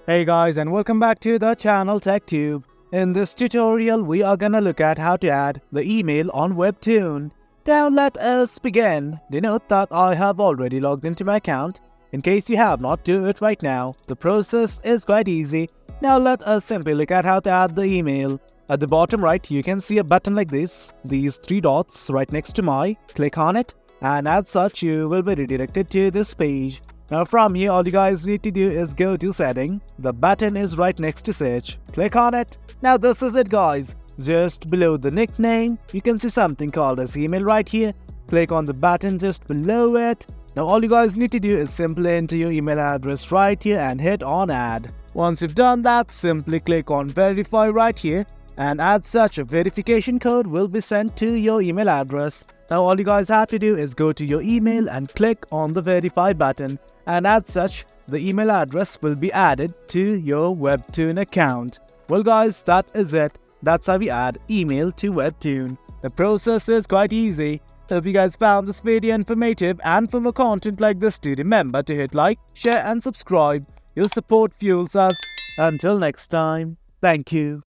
Hey guys, and welcome back to the channel TechTube. In this tutorial, we are gonna look at how to add the email on Webtoon. Now let us begin. Denote that I have already logged into my account. In case you have not, do it right now. The process is quite easy. Now let us simply look at how to add the email. At the bottom right, you can see a button like this. These three dots right next to my. Click on it, and as such, you will be redirected to this page. Now from here, all you guys need to do is go to setting. The button is right next to search. Click on it. Now this is it guys. Just below the nickname, you can see something called as email right here. Click on the button just below it. Now all you guys need to do is simply enter your email address right here and hit on add. Once you've done that, simply click on verify right here. And as such, a verification code will be sent to your email address. Now all you guys have to do is go to your email and click on the verify button. And as such, the email address will be added to your Webtoon account. Well guys, that is it. That's how we add email to Webtoon. The process is quite easy. Hope you guys found this video informative, and for more content like this, do remember to hit like, share and subscribe. Your support fuels us. Until next time, thank you.